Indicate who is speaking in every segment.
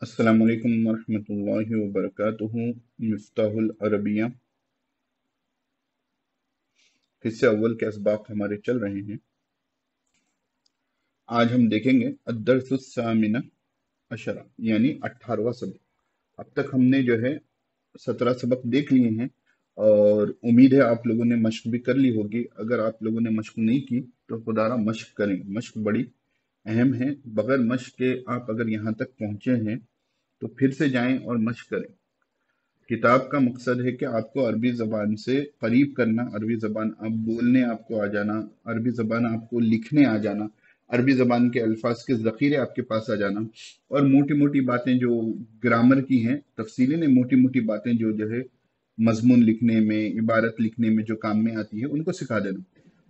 Speaker 1: अस्सलामु अलैकुम वरहमतुल्लाहि वबरकातुहू। मिफ्ताहुल अरबिया हिस्से अव्वल के असबाक हमारे चल रहे हैं। आज हम देखेंगे अद्दर्सुस्सामिना अशरा यानी 18वां सबक। अब तक हमने जो है 17 सबक देख लिए हैं और उम्मीद है आप लोगों ने मश्क भी कर ली होगी। अगर आप लोगों ने मश्क नहीं की तो खुदारा मश्क करें। मश्क बड़ी अहम है। बगैर मश्क के आप अगर यहाँ तक पहुंचे हैं तो फिर से जाएं और मश्क करें। किताब का मकसद है कि आपको अरबी ज़बान से करीब करना, अरबी ज़बान आप बोलने आपको आ जाना, अरबी ज़बान आपको लिखने आ जाना, अरबी ज़बान के अल्फाज के ज़ख़ीरे आपके पास आ जाना और मोटी मोटी बातें जो ग्रामर की हैं, तफसीली नहीं, मोटी मोटी बातें जो है मजमून लिखने में, इबारत लिखने में जो काम में आती है, उनको सिखा देना।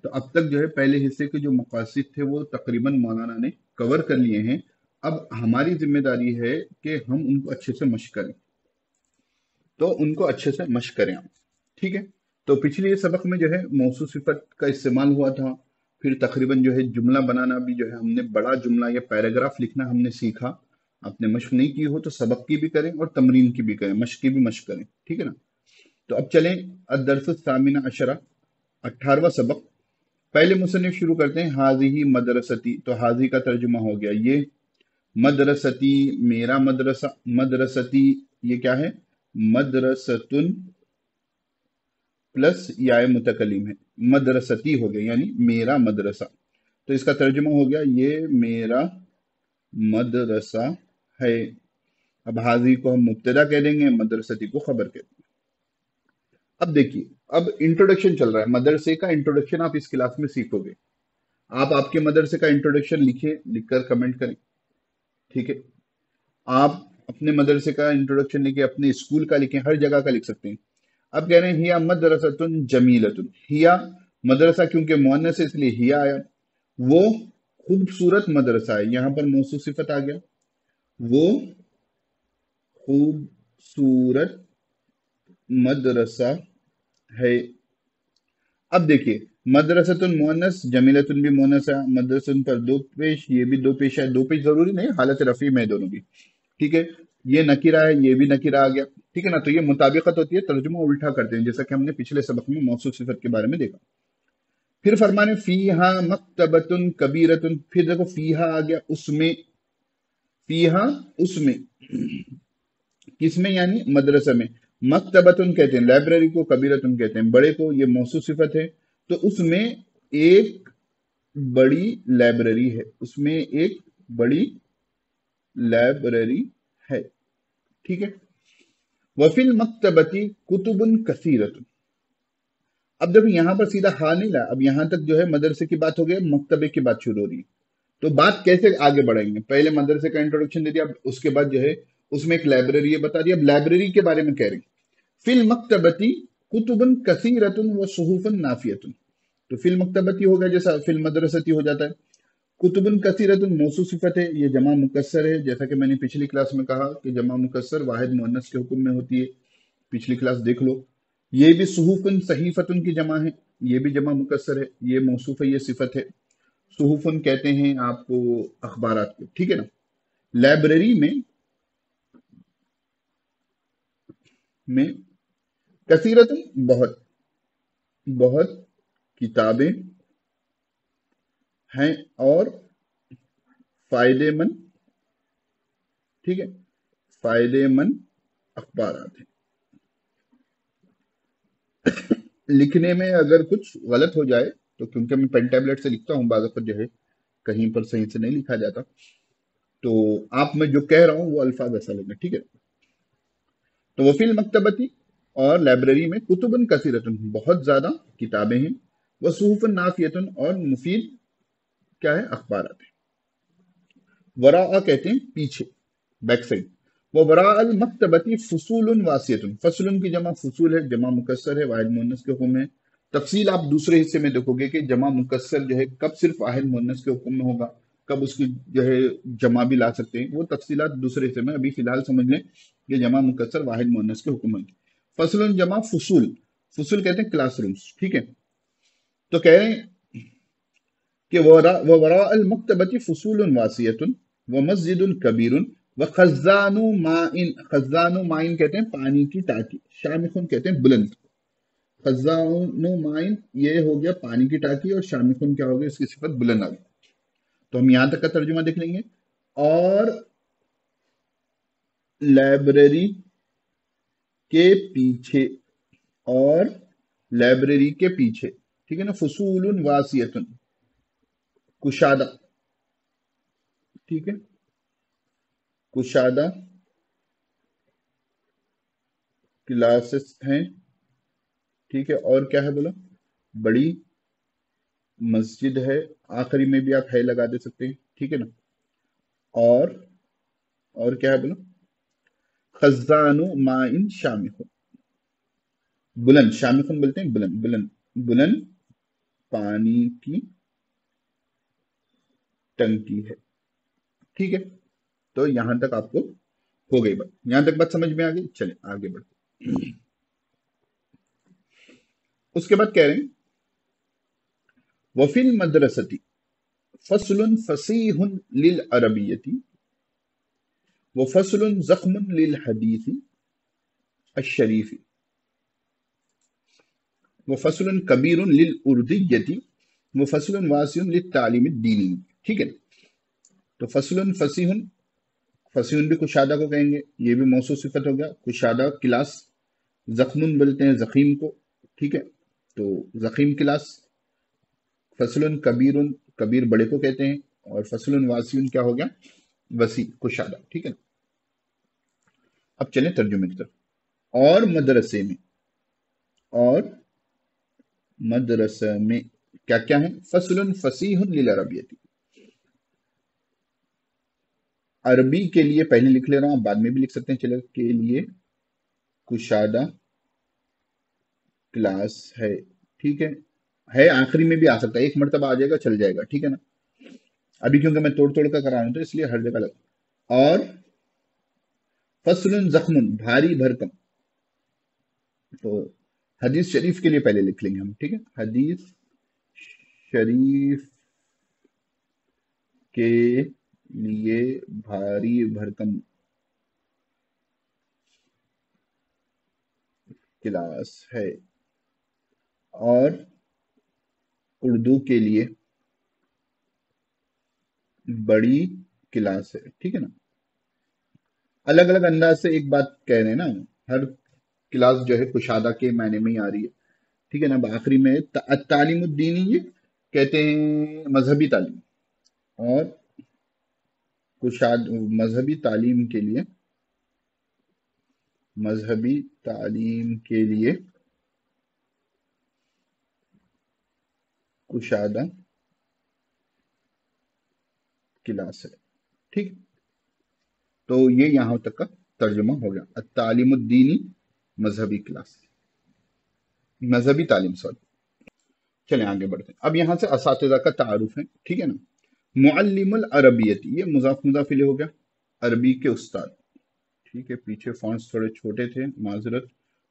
Speaker 1: तो अब तक जो है पहले हिस्से के जो मकासिद थे वो तकरीबन मौलाना ने कवर कर लिए हैं। अब हमारी जिम्मेदारी है कि हम उनको अच्छे से मश्क करें, तो उनको अच्छे से मश्क करें आप। ठीक है। तो पिछले सबक में जो है मौसू सिफत का इस्तेमाल हुआ था। फिर तकरीबन जो है जुमला बनाना भी जो है हमने बड़ा जुमला या पैराग्राफ लिखना हमने सीखा। आपने मश्क नहीं की हो तो सबक की भी करें और तमरीन की भी करें, मश्क की भी मश्क करें। ठीक है ना। तो अब चलें अदरसामिना अशरा 18वां सबक। पहले मुसन्निफ शुरू करते हैं हाजिही मदरसती। तो हाजी का तर्जुमा हो गया ये, मदरसती मेरा मदरसा, मदरसती ये क्या है, मदरसतुन प्लस याय मुतकलिम है, मदरसती हो गया यानी मेरा मदरसा। तो इसका तर्जुमा हो गया ये मेरा मदरसा है। अब हाजी को हम मुब्तदा कह देंगे, मदरसती को खबर कह देंगे। अब देखिए, अब इंट्रोडक्शन चल रहा है। मदरसे का इंट्रोडक्शन आप इस क्लास में सीखोगे। आप आपके मदरसे का इंट्रोडक्शन लिखिए, लिखकर कमेंट करें। ठीक है। आप अपने मदरसे का इंट्रोडक्शन लिखिए, अपने स्कूल का लिखें, हर जगह का लिख सकते हैं। अब कह रहे हैं हिया मदरसतुन जमीलतुन। हिया मदरसा क्योंकि मुअन्नस है इसलिए हिया आया। वो खूबसूरत मदरसा है, यहां पर मौसू सिफत आ गया। वो खूबसूरत मदरसा है। अब देखिए, मदरसतुन मुअन्नस, जमीलतुन भी मुअन्नस है, मदरसतुन पर दो पेश, ये भी दो पेश है। दो पेश जरूरी नहीं, हालत रफी में है दोनों भी। ठीक है। ये नकीरा है, ये भी नकीरा आ गया। ठीक है ना। तो ये मुताबिकत होती है, तर्जुमा उल्टा करते हैं, जैसा कि हमने पिछले सबक में मौसूफ सिफत के बारे में देखा। फिर फरमाने फीहा मक्तबतुन कबीरतुन। फिर देखो फीहा आ गया, उसमें, फीहा उसमें, किसमें यानी मदरसा में। मक्तबतुन कहते हैं लाइब्रेरी को, कबीरतुन कहते हैं बड़े को, ये मौसूफ सिफत है। तो उसमें एक बड़ी लाइब्रेरी है, उसमें एक बड़ी लाइब्रेरी है। ठीक है। वफिल मक्तबती कुतुबुन कसीरतुन। अब देखो यहां पर सीधा हा नहीं ला, अब यहां तक जो है मदरसे की बात हो गई, मक्तबे की बात शुरू हो रही है। तो बात कैसे आगे बढ़ेंगे, पहले मदरसे का इंट्रोडक्शन दे दिया, अब उसके बाद जो है उसमें एक लाइब्रेरी है बता दिया। अब लाइब्रेरी के बारे में कह रहे हैं, फिल मक्तबती कुतुबन कसीरतुन व सुहुफन नाफियतुन। तो फिल मक्तबती हो गया जैसा फिल मदरसती हो जाता है। कुतुबन कसीरतुन मौसू सिफत है, ये जमा मुकस्सर है, जैसा कि मैंने पिछली क्लास में कहा कि जमा मुकस्सर वाहिद मुअन्नस के हुक्म में होती है। पिछली क्लास देख लो। ये भी सुहुफन सहीफतुन की जमा है, ये भी जमा मुकस्सर है, ये मौसूफ है, ये सिफत है। सुहुफन कहते हैं आपको अखबारात को। ठीक है ना। लाइब्रेरी में कसीरतुन बहुत, बहुत किताबें हैं और फायदेमंद, ठीक है, फायदेमंद अखबारात हैं। लिखने में अगर कुछ गलत हो जाए तो, क्योंकि मैं पेन टैबलेट से लिखता हूँ, बाज़ पर जो है कहीं पर सही से नहीं लिखा जाता, तो आप मैं जो कह रहा हूँ वो अल्फाज ऐसा लेना। ठीक है। तो वफिल मकतबती, और लाइब्रेरी में, कुतुबन कसीरतुन बहुत ज्यादा किताबें हैं, वह सुहुफन नाफियतुन और मुफीद क्या है, अखबारात है। वरा कहते हैं पीछे, बैक साइड। वो वरा अल मकतबती फसूलन वासियतुन। फसलुन की जमा फसूल है, जमा मुकस्सर है, वाहिद मुअन्नस के हुक्म है। तफसील आप दूसरे हिस्से में देखोगे कि जमा मुकस्सर जो है कब सिर्फ वाहिद मुअन्नस के हुक्म में होगा, कब उसकी जो है जमा भी ला सकते हैं, वो तफसीलात दूसरे हिस्से में। अभी फिलहाल समझ लें कि जमा मुकस्सर वाहिद मुअन्नस के हुक्म में। फसलुन जमा फसूल, फसूल कहते हैं क्लासरूम्स। ठीक है। तो कह रहे हैं कि वरा अल मकतबती फसूल वासियतुन व मस्जिद कबीरुन وخزان مائن، خزان مائن کہتے ہیں پانی کی ٹانکی، شامخن کہتے ہیں بلند، خزان مائن یہ ہو گیا پانی کی ٹانکی، اور شامخن کیا ہو گیا، اس کی صفت بلند آ گئی. تو ہم یہاں تک کا ترجمہ دیکھ لیں گے. اور لائبریری کے پیچھے، اور لائبریری کے پیچھے، ٹھیک ہے نا، فصول واسیتن، کشادہ، ٹھیک ہے، کشادہ کلاسز ہیں، ٹھیک ہے. اور کیا ہے بولا، بڑی مسجد ہے، آخری میں بھی آپ ہے لگا دے سکتے ہیں، ٹھیک ہے نا. اور کیا ہے بولا، خزان مائن شامخ، بلند، شامخن بولتے ہیں بلند، بلند، بلند پانی کی ٹنکی ہے، ٹھیک ہے. تو یہاں تک آپ کو ہو گئی بات، یہاں تک بات سمجھ میں آ گئی. چلیں آگے بڑھتے ہیں. اس کے بعد کہہ رہے ہیں وفی المدرستی فصل فصیح للعربیتی وفصل زخم للحدیث الشریف وفصل کبیر للاردیتی وفصل واسع للتعلیم الدینی. ٹھیک ہے. تو فصل فصیح، فصیح بھی کشادہ کو کہیں گے، یہ بھی موصوف صفت ہو گیا، کشادہ کلاس. زخم بولتے ہیں زخیم کو، ٹھیک ہے، تو زخیم کلاس. فصل کبیر، کبیر بڑے کو کہتے ہیں، اور فصل واسع کیا ہو گیا، وسیع، کشادہ. ٹھیک ہے. اب چلیں ترجمے کی طرف. اور مدرسے میں، اور مدرسہ میں کیا کیا ہے، فصل فصیح للعربیتی، عربی کے لیے پہلے لکھ لے رہا ہوں، بعد میں بھی لکھ سکتے ہیں، چلو، کے لیے کشادہ کلاس ہے، ٹھیک ہے آخری میں بھی آ سکتا ہے، ایک مرتبہ آ جائے گا چل جائے گا، ٹھیک ہے نا. ابھی کیونکہ میں توڑ توڑ کر کرا رہا ہوں تو اس لیے ہر جگہ لگ. اور فصل زخم، بھاری بھرکم، تو حدیث شریف کے لیے پہلے لکھ لیں گے ہم، ٹھیک ہے، حدیث شریف کے لیے بھاری بھرکم کلاس ہے، اور اردو کے لیے بڑی کلاس ہے، ٹھیک ہے نا. الگ الگ انداز سے ایک بات کہہ رہے ہیں نا، ہر کلاس جو ہے کشادہ کے معنی میں ہی آ رہی ہے، ٹھیک ہے نا. آخری میں تعلیم الدینی یہ کہتے ہیں مذہبی تعلیم، اور مذہبی تعلیم کے لیے، مذہبی تعلیم کے لیے کشادہ کلاس ہے، ٹھیک. تو یہ یہاں تک کا ترجمہ ہو گیا، التعلیم الدینی، مذہبی کلاس، مذہبی تعلیم، سوری. چلیں آگے بڑھتے ہیں. اب یہاں سے اساتذہ کا تعارف ہے، ٹھیک ہے نا. معلم العربیت، یہ مضاف مضاف الیہ ہو گیا، عربی کے استاد، ٹھیک ہے. پیچھے فونٹس تھوڑے چھوٹے تھے، معذرت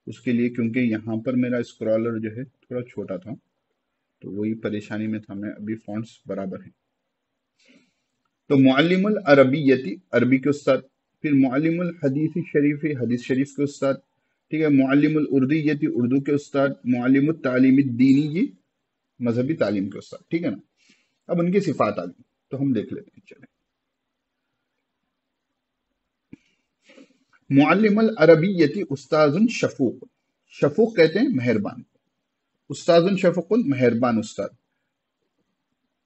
Speaker 1: اس کے لیے، کیونکہ یہاں پر میرا اسکرالر جو ہے تھوڑا چھوٹا تھا، تو وہی پریشانی میں تھا. میں ابھی فونٹس برابر ہیں. تو معلم العربیتی، عربی کے استاد. پھر معلم الحدیث شریفی، حدیث شریف کے استاد، ٹھیک ہے. معلم الاردیتی، اردو کے استاد. معلم التعلیم الدینی، یہ مذہبی تعلیم کے استاد، ٹھیک ہے نا. اب ان کی صفات آ گئی تو ہم دیکھ لیتے ہیں. چلیں. معلم العربیتی استاذ شفوق، شفوق کہتے ہیں مہربان، استاذ شفوق مہربان استاد.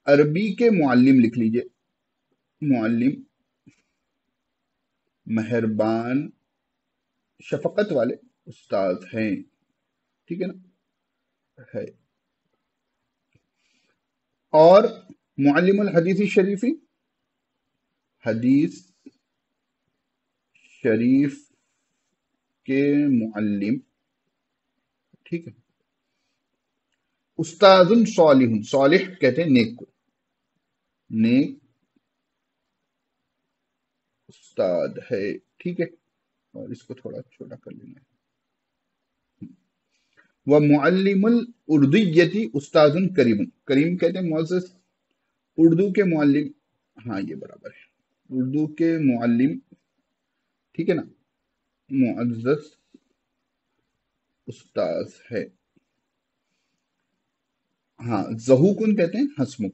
Speaker 1: عربی کے معلم لکھ لیجئے، معلم مہربان شفقت والے استاد ہیں، ٹھیک ہے نا، ہے. اور معلم الحدیث شریفی، حدیث شریف کے معلم، ٹھیک ہے. استاذ صالح، صالح کہتے ہیں نیک کو، نیک استاد ہے، ٹھیک ہے. اور اس کو تھوڑا چھوٹا کر لینا ہے. وہ معلم الاردیتی استاذ کریم، کریم کہتے ہیں معزز. اردو کے معلم، ہاں یہ برابر ہے، اردو کے معلم ठीक है ना, मुअज़्ज़ज़ उस्ताज है। हाँ, ज़हूकुन कहते हैं हंसमुख।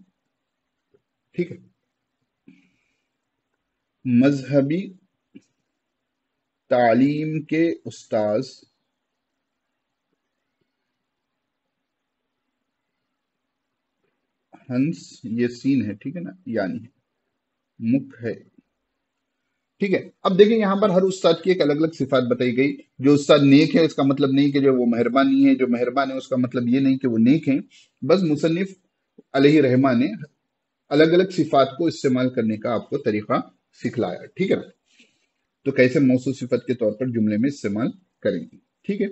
Speaker 1: ठीक है, मजहबी तालीम के उस्ताज हंस, ये सीन है, ठीक है ना, यानी मुख है। ठीक है, अब देखिए यहाँ पर हर उस्ताद की एक अलग अलग सिफात बताई गई। जो उस्ताद नेक है इसका मतलब नहीं कि जो वो मेहरबानी है, जो मेहरबान है उसका मतलब ये नहीं कि वो नेक है। बस मुसन्निफ अलैहि रहमा ने अलग अलग सिफात को इस्तेमाल करने का आपको तरीका सिखलाया। ठीक है ना, तो कैसे मौसूफ सिफत के तौर पर जुमले में इस्तेमाल करेंगे। ठीक है,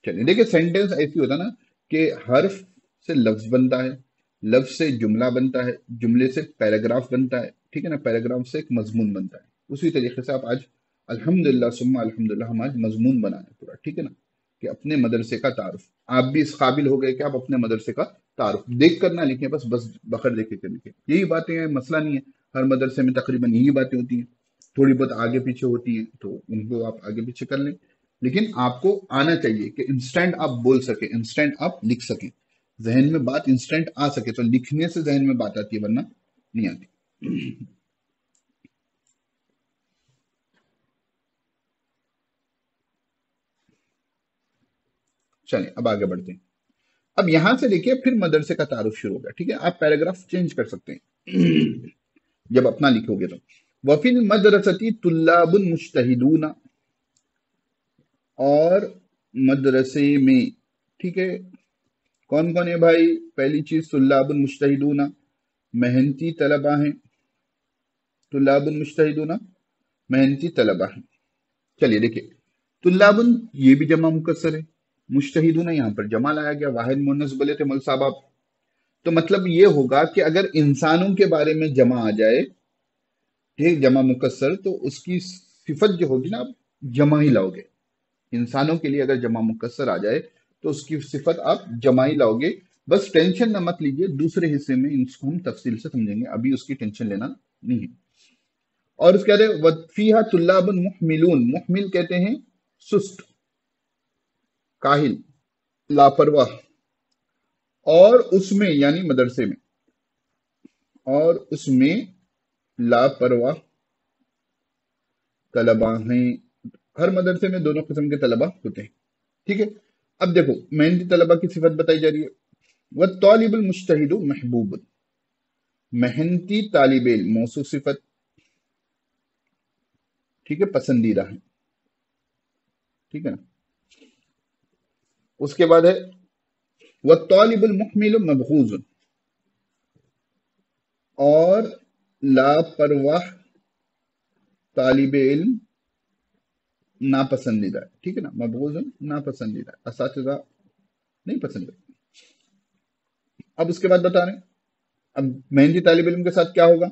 Speaker 1: चलिए देखिए, सेंटेंस ऐसी होता है ना कि हर्फ से लफ्ज बनता है, लफ्ज से जुमला बनता है, जुमले से पैराग्राफ बनता है, ठीक है ना, पैराग्राफ से एक मजमून बनता है। उसी तरीके से आप आज अल्हम्दुलिल्लाह सुम्मा अल्हम्दुलिल्लाह हम आज मजमून बनाए पूरा। ठीक है ना, कि अपने मदरसे का तारुफ, आप भी इस काबिल हो गए कि आप अपने मदरसे का तारुफ देख कर ना लिखें, बस बस बखर देख के लिखें। यही बातें हैं, मसला नहीं है। हर मदरसे में तकरीबन यही बातें होती हैं, थोड़ी बहुत आगे पीछे होती हैं तो उनको आप आगे पीछे कर लें। लेकिन आपको आना चाहिए कि इंस्टेंट आप बोल सके, इंस्टेंट आप लिख सके, जहन में बात इंस्टेंट आ सके, तो लिखने से जहन में बात आती है, वरना नहीं आती। चलिए अब आगे बढ़ते हैं। अब यहां से देखिए फिर मदरसे का तारुफ शुरू होगा। ठीक है, आप पैराग्राफ चेंज कर सकते हैं जब अपना लिखोगे तो। वफिल मदरसती तुल्लाबुन मुज्तहिदूना, और मदरसे में, ठीक है, कौन कौन है भाई? पहली चीज तुल्लाबुन मुज्तहिदूना, मेहनती तलबा हैं। तुल्लाबुन मुज्तहिदूना मेहनती तलबा हैं। चलिए देखिए, तुल्लाबुन ये भी जमा मुकस्सर है, मुज्तहिदूना यहाँ पर जमा लाया गया, वाहिद मुन्नस बोले थे मौलवी साहब आप। तो मतलब ये होगा कि अगर इंसानों के बारे में जमा आ जाए, ठीक, जमा मुकस्सर, तो उसकी सिफत जो होगी ना, आप जमा ही लाओगे। इंसानों के लिए अगर जमा मुकस्सर आ जाए तो उसकी सिफत आप जमा ही लाओगे। बस टेंशन न मत लीजिए, दूसरे हिस्से में इसको हम तफसील से समझेंगे, अभी उसकी टेंशन लेना नहीं है। और उसके बाद वफीहा तुल्लाबुन मुहमिलून, मुहमिल कहते हैं सुस्त, काहिल, लापरवाह। और उसमें यानी मदरसे में, और उसमें लापरवाह तलबा हैं। हर मदरसे में दोनों किस्म के तलबा होते हैं। ठीक है, अब देखो मेहनती तलबा की सिफत बताई जा रही है। वह तालिबुल मुज्तहिदु महबूब, मेहनती तालिब इल्म मौसूफ सिफत, ठीक है, पसंदीदा है। ठीक है ना, उसके बाद है वह तालिबुल मुहमिल मबगूज, और लापरवाह तालिब इल्म नापसंदीदा है। ठीक है ना, मबगूज नापसंदीदा, असातिज़ा नहीं पसंद है। अब उसके बाद बता रहे हैं, अब मेहनती तालिब इल्म के साथ क्या होगा?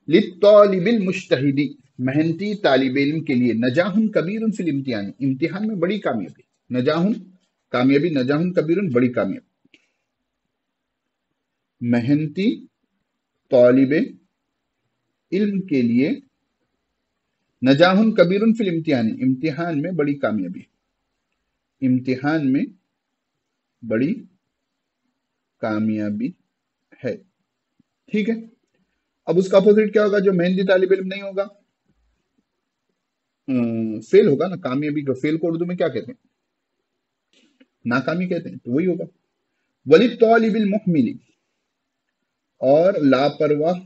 Speaker 1: लित्तालिबिल मुज्तहिदी, मेहनती तालिब इल्म के लिए, नजाहुन कबीरुन फिल इम्तिहान, इम्तिहान में बड़ी कामयाबी, नजाहुन कामयाबी, नजाहुन कबीरुन बड़ी कामयाबी। मेहनती तालिब इल्म के लिए नजाहुन कबीरुन फिल इम्तिहान, इम्तिहान में बड़ी कामयाबी, इम्तिहान में बड़ी कामयाबी है। ठीक है, अब उसका अपोजिट क्या होगा? जो मेहनती तालिब इल्म नहीं होगा, फेल होगा ना। कामयाबी को फेल को उर्दू में क्या कहते हैं? नाकामी कहते हैं, तो वही होगा। वली तालिबिल मुहमिली, और लापरवाह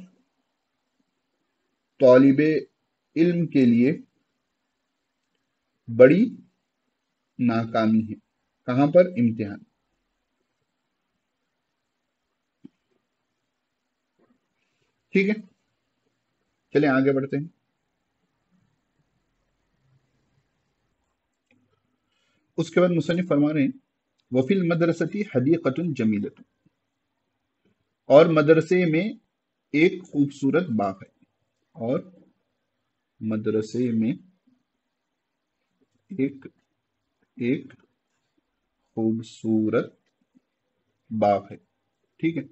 Speaker 1: तालिबे इल्म के लिए बड़ी नाकामी है। कहां पर? इम्तिहान। ठीक है, चलिए आगे बढ़ते हैं। उसके बाद मुसन्निफ फरमा रहे हैं, वफिल मदरसती हदीकतुन जमीलतुन, और मदरसे में एक खूबसूरत बाग है। और मदरसे में एक एक खूबसूरत बाग है। ठीक है,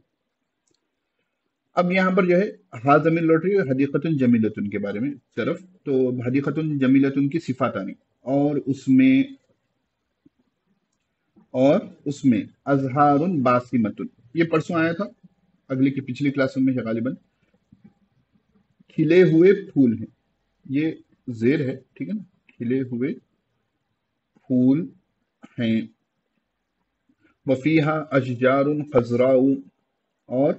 Speaker 1: اب یہاں پر جو ہے ہا ضمیر لوٹ رہی ہے حدیقتن جمیلتن کے بارے میں طرف، تو حدیقتن جمیلتن کی صفات آنی، اور اس میں ازہار باسمتن، یہ پرسوں آیا تھا اگلی کی پچھلی کلاس میں غالباً، کھلے ہوئے پھول ہیں، یہ زیر ہے، ٹھیک ہے نا، کھلے ہوئے پھول ہیں، وفیہا اشجار خضراء، اور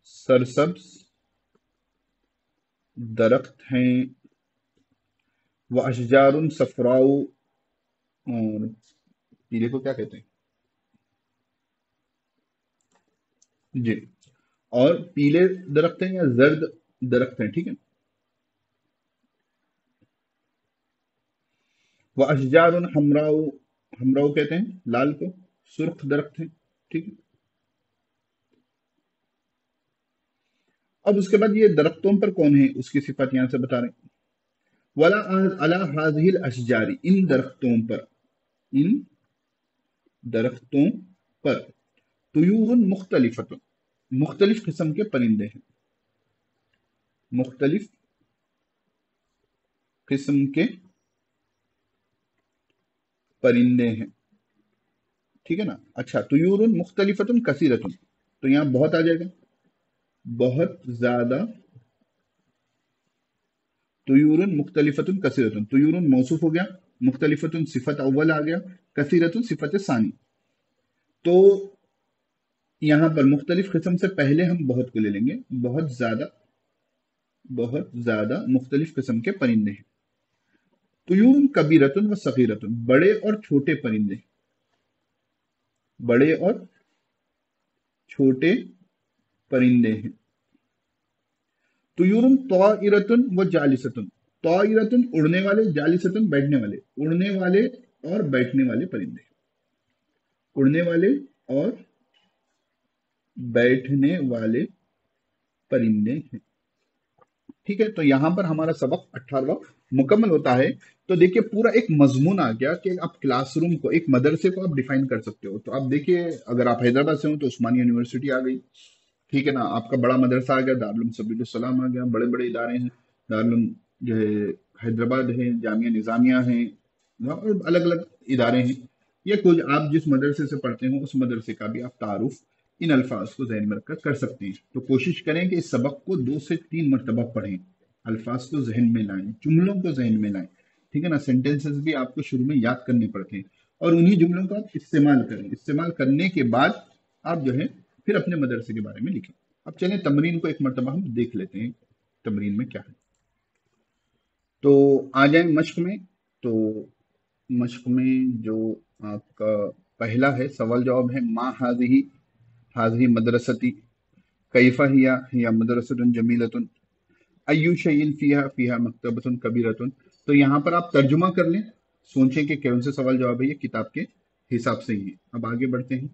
Speaker 1: سرسبز درخت ہیں، واشجار صفراء، اور پیلے کو کیا کہتے ہیں جی، اور پیلے درخت ہیں یا زرد درخت ہیں، ٹھیک ہے، واشجار حمراء، حمراء کہتے ہیں لال کو، سرخ درخت ہیں، ٹھیک ہے۔ اب اس کے بعد یہ درختوں پر کون ہے اس کی صفات یہاں سے بتا رہے ہیں، ولا علی هذه الاشجار، ان درختوں پر طیور مختلفت، مختلف قسم کے پرندے ہیں، مختلف قسم کے پرندے ہیں، ٹھیک ہے نا۔ اچھا، طیور مختلفت کثیرت، تو یہاں بہت آ جائے گا، بہت زیادہ، طیور مختلفت کثیرت، طیور موصوف ہو گیا، مختلفت صفت اول آ گیا، کثیرت صفت ثانی، تو یہاں پر مختلف قسم سے پہلے ہم بہت کو لے لیں گے، بہت زیادہ مختلف قسم کے پرندے ہیں، طیور کبیرتن و صغیرتن، بڑے اور چھوٹے پرندے، بڑے اور چھوٹے پرندے ہیں، طیور طائرتن و جالستن، طائرتن اڑنے والے، جالستن بیٹھنے والے، اڑنے والے اور بیٹھنے والے پرندے، اڑنے والے اور بیٹھنے والے پرندے ہیں، ٹھیک ہے۔ تو یہاں پر ہمارا سبق 18واں مکمل ہوتا ہے۔ تو دیکھیے پورا ایک مضمون آ گیا کہ آپ کلاس روم کو، ایک مدرسے کو آپ ڈیفائن کر سکتے ہو۔ تو آپ دیکھیے اگر آپ حیدرآباد سے ہوں تو عثمانیہ یونیورسٹی آ گئی، ٹھیک ہے نا، آپ کا بڑا مدرسہ آ گیا، دارالعلوم سبیل السلام آ گیا، بڑے بڑے ادارے ہیں، دارالعلوم جو ہے حیدرآباد ہے، جامعہ نظامیہ ہیں، اور الگ الگ ادارے ہیں، یا کچھ آپ جس مدرسے سے پڑھتے ہو اس مدرسے کا بھی آپ تعارف ان الفاظ کو ذہن میں رکھ کر کر سکتے ہیں۔ تو کوشش کریں کہ اس سبق کو 2 سے 3 مرتبہ پڑھیں، الفاظ کو ذہن میں لائیں، جملوں کو ذہن میں لائیں، ٹھیک ہے نا، سینٹینسز بھی آپ کو شروع میں یاد کرنے پڑتے ہیں، اور انہی جملوں کو آپ استعمال کریں، استعمال کرنے کے بعد آپ جو ہے پھر اپنے مدرسے کے بارے میں لکھیں۔ اب چلیں تمرین کو ایک مرتبہ ہم دیکھ لیتے ہیں، تمرین میں کیا ہے۔ تو آ جائیں مشق میں۔ تو مشق میں جو آپ کا پہلا ہے سوال جواب ہے، ما حاضی مدرستی، کیفا ہی مدرسۃ جمیلۃ، ایو شیء فیہا مکتبۃ کبیرۃ۔ تو یہاں پر آپ ترجمہ کر لیں، سوچیں کہ کون سے سوال جواب ہے یہ کتاب کے حساب سے ہی ہے۔ اب آگے بڑھتے ہیں،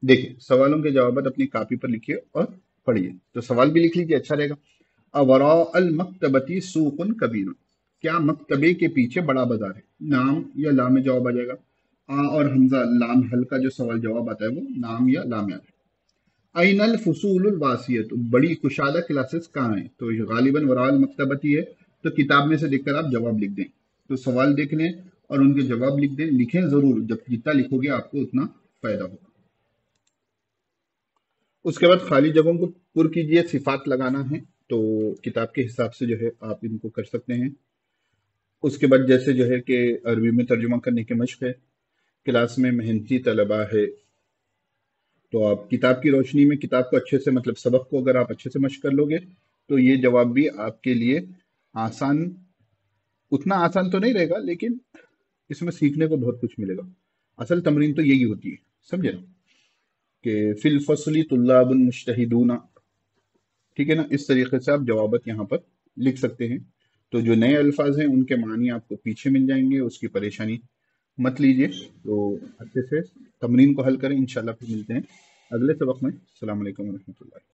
Speaker 1: دیکھیں سوالوں کے جوابات اپنی کاپی پر لکھیے اور پڑھیے۔ تو سوال بھی لکھ لیجیے، اچھا رہے گا۔ اوراء المکتبتی سوق کبیر، کیا مکتبے کے پیچھے بڑا بازار ہے؟ نام یا لام جواب آ جائے گا، اور حمزہ لام حل کا جو سوال جواب آتا ہے وہ نام یا لام آتا ہے۔ این الفصول الواسیت، بڑی کشادہ کلاسز کہاں ہیں؟ تو غالباً وراء المکتبتی ہے، تو کتاب میں سے دیکھ کر آپ جواب لکھ دیں۔ تو سوال دیکھ لیں اور ان کے جواب لکھ دیں، لکھیں ضرور، جب جتنا لکھو گے آپ کو اتنا فائدہ ہوگا۔ اس کے بعد خالی جگہوں کو پر کیجئے، صفات لگانا ہے، تو کتاب کے حساب سے جو ہے آپ ان کو کر سکتے ہیں۔ اس کے بعد جیسے جو ہے کہ عربی میں ترجمہ کرنے کی مشق ہے، کلاس میں محنتی طلبہ ہے، تو آپ کتاب کی روشنی میں کتاب کو اچھے سے، مطلب سبق کو اگر آپ اچھے سے مشق کر لو گے تو یہ جواب بھی آپ کے لیے آسان، اتنا آسان تو نہیں رہے گا لیکن اس میں سیکھنے کو بہت کچھ ملے گا۔ اصل تمرین تو یہی ہوتی ہے، سمجھے نا، کہ فی الفصل طلاب مجتہدون، ٹھیک ہے نا، اس طریقے سے آپ جوابات یہاں پر لکھ سکتے ہیں۔ تو جو نئے الفاظ ہیں ان کے معنی آپ کو پیچھے مل جائیں گے، اس کی پریشانی مت لیجئے۔ تو اچھے سے تمرین کو حل کریں، انشاءاللہ پھر ملتے ہیں اگلے سبق میں۔ السلام علیکم ورحمۃ اللہ۔